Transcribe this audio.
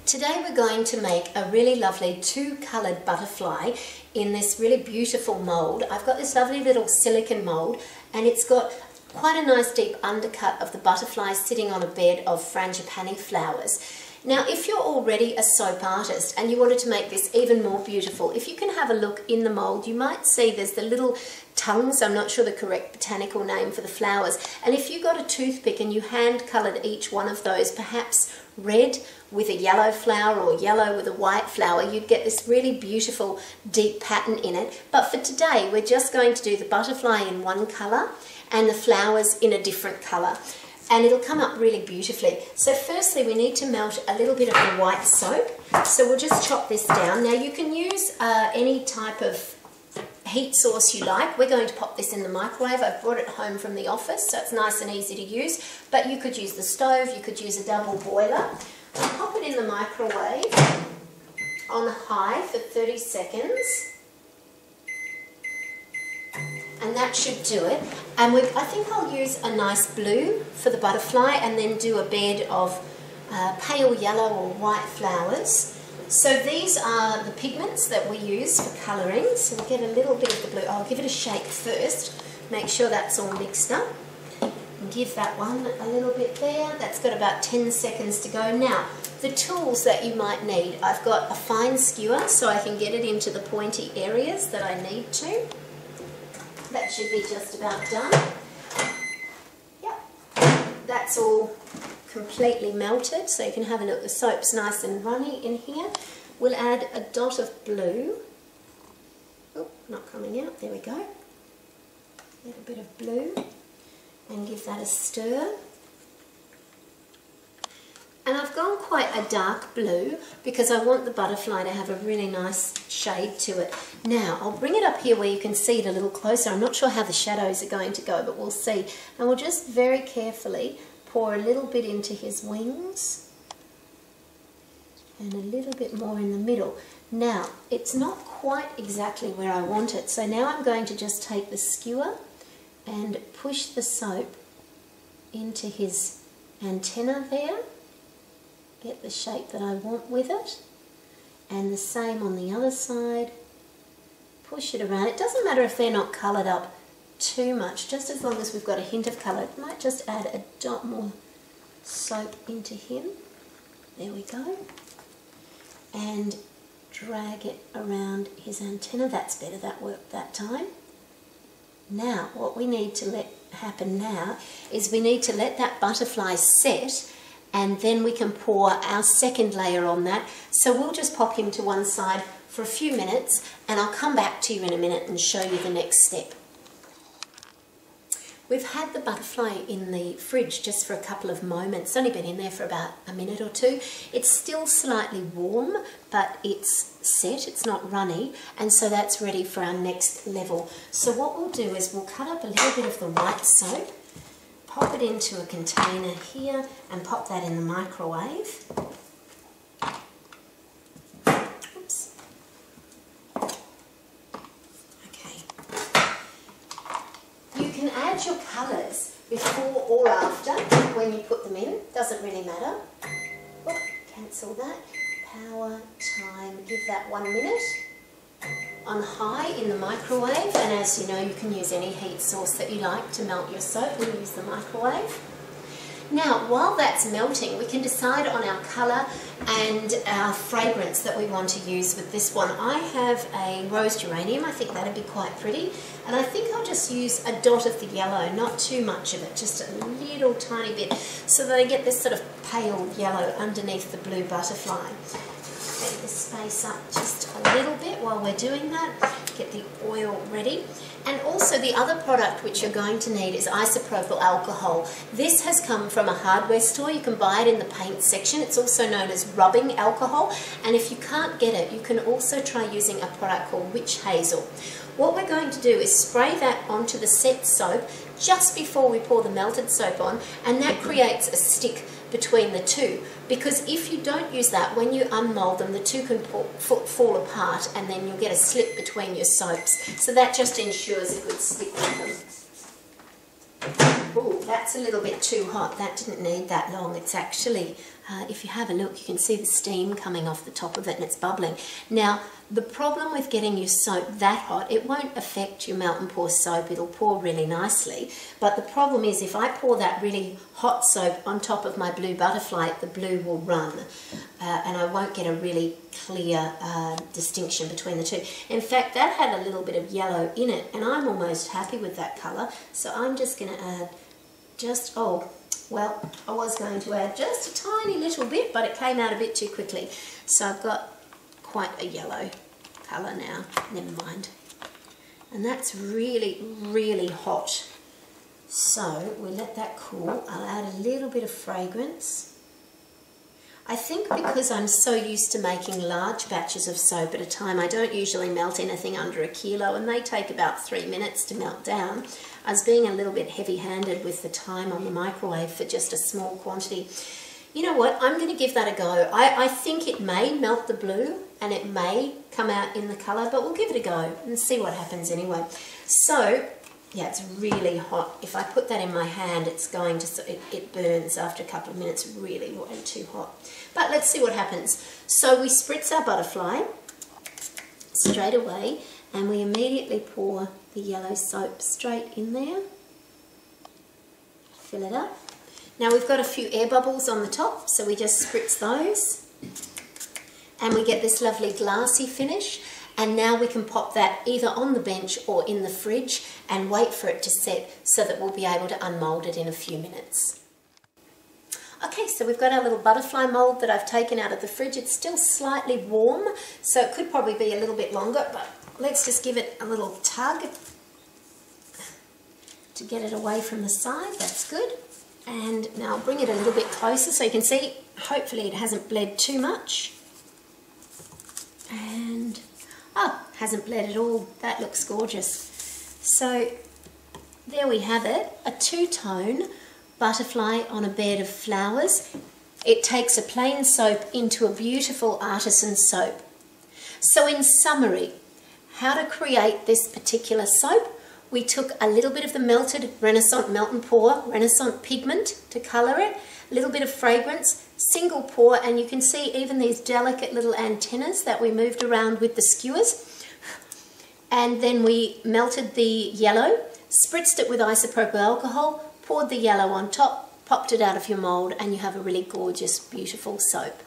Today we're going to make a really lovely two-coloured butterfly in this really beautiful mould. I've got this lovely little silicone mould and it's got quite a nice deep undercut of the butterfly sitting on a bed of frangipani flowers. Now if you're already a soap artist and you wanted to make this even more beautiful, if you can have a look in the mould, you might see there's the little tongues, I'm not sure the correct botanical name for the flowers, and if you got a toothpick and you hand coloured each one of those, perhaps red with a yellow flower or yellow with a white flower, you'd get this really beautiful deep pattern in it. But for today we're just going to do the butterfly in one colour and the flowers in a different colour, and it'll come up really beautifully. So firstly we need to melt a little bit of the white soap, so we'll just chop this down. Now you can use any type of heat source you like. We're going to pop this in the microwave. I've brought it home from the office, so it's nice and easy to use, but you could use the stove, you could use a double boiler. I'll pop it in the microwave on high for 30 seconds. And that should do it. And I think I'll use a nice blue for the butterfly and then do a bed of pale yellow or white flowers. So these are the pigments that we use for colouring. So we'll get a little bit of the blue. I'll give it a shake first, make sure that's all mixed up. And give that one a little bit there. That's got about 10 seconds to go. Now, the tools that you might need. I've got a fine skewer so I can get it into the pointy areas that I need to. That should be just about done. Yep, that's all completely melted, so you can have a look. The soap's nice and runny in here. We'll add a dot of blue. Oh, not coming out. There we go. A little bit of blue, and give that a stir. And I've gone quite a dark blue because I want the butterfly to have a really nice shade to it. Now, I'll bring it up here where you can see it a little closer. I'm not sure how the shadows are going to go, but we'll see. And we'll just very carefully pour a little bit into his wings and a little bit more in the middle. Now, it's not quite exactly where I want it, so now I'm going to just take the skewer and push the soap into his antenna there. Get the shape that I want with it, and the same on the other side. Push it around. It doesn't matter if they're not coloured up too much, just as long as we've got a hint of colour. I might just add a dot more soap into him. There we go. And drag it around his antenna. That's better, that worked that time. Now, what we need to let happen now is we need to let that butterfly set, and then we can pour our second layer on that. So we'll just pop him to one side for a few minutes, and I'll come back to you in a minute and show you the next step. We've had the butterfly in the fridge just for a couple of moments. It's only been in there for about a minute or two. It's still slightly warm, but it's set, it's not runny, and so that's ready for our next level. So what we'll do is we'll cut up a little bit of the white soap, pop it into a container here and pop that in the microwave. Oops. Okay. You can add your colours before or after when you put them in. Doesn't really matter. Oh, cancel that. Power, time, give that 1 minute. On high in the microwave, and as you know, you can use any heat source that you like to melt your soap. We'll use the microwave. Now, while that's melting, we can decide on our colour and our fragrance that we want to use with this one. I have a rose geranium. I think that'd be quite pretty, and I think I'll just use a dot of the yellow, not too much of it, just a little tiny bit, so that I get this sort of pale yellow underneath the blue butterfly. Get the space up just a little bit while we're doing that. Get the oil ready. And also the other product which you're going to need is isopropyl alcohol. This has come from a hardware store. You can buy it in the paint section. It's also known as rubbing alcohol. And if you can't get it, you can also try using a product called witch hazel. What we're going to do is spray that onto the set soap just before we pour the melted soap on, and that creates a stick between the two, because if you don't use that, when you unmold them, the two can fall apart and then you'll get a slip between your soaps. So that just ensures a good stick with them. Ooh. that's a little bit too hot. That didn't need that long. It's actually, if you have a look, you can see the steam coming off the top of it and it's bubbling. Now, the problem with getting your soap that hot, it won't affect your melt and pour soap. It'll pour really nicely. But the problem is if I pour that really hot soap on top of my blue butterfly, the blue will run and I won't get a really clear distinction between the two. In fact, that had a little bit of yellow in it and I'm almost happy with that colour. So I'm just going to add just, I was going to add just a tiny little bit, but it came out a bit too quickly. So I've got quite a yellow colour now, never mind. And that's really, really hot. So we let that cool. I'll add a little bit of fragrance. I think because I'm so used to making large batches of soap at a time, I don't usually melt anything under a kilo and they take about 3 minutes to melt down. I was being a little bit heavy-handed with the time on the microwave for just a small quantity. You know what, I'm going to give that a go. I think it may melt the blue and it may come out in the colour, but we'll give it a go and see what happens anyway. So, yeah, it's really hot. If I put that in my hand, it's going to, it burns after a couple of minutes, really way too hot. But let's see what happens. So we spritz our butterfly straight away and we immediately pour the yellow soap straight in there. Fill it up. Now we've got a few air bubbles on the top, so we just spritz those and we get this lovely glassy finish. And now we can pop that either on the bench or in the fridge and wait for it to set so that we'll be able to unmould it in a few minutes. Okay, so we've got our little butterfly mould that I've taken out of the fridge. It's still slightly warm, so it could probably be a little bit longer, but let's just give it a little tug to get it away from the side. That's good. And now I'll bring it a little bit closer so you can see, hopefully it hasn't bled too much. And, oh, hasn't bled at all. That looks gorgeous. So there we have it, a two-tone butterfly on a bed of flowers. It takes a plain soap into a beautiful artisan soap. So in summary, how to create this particular soap? We took a little bit of the melted Renascent Melt and Pour, Renascent pigment to colour it, a little bit of fragrance, single pour, and you can see even these delicate little antennas that we moved around with the skewers. And then we melted the yellow, spritzed it with isopropyl alcohol, poured the yellow on top, popped it out of your mould, and you have a really gorgeous, beautiful soap.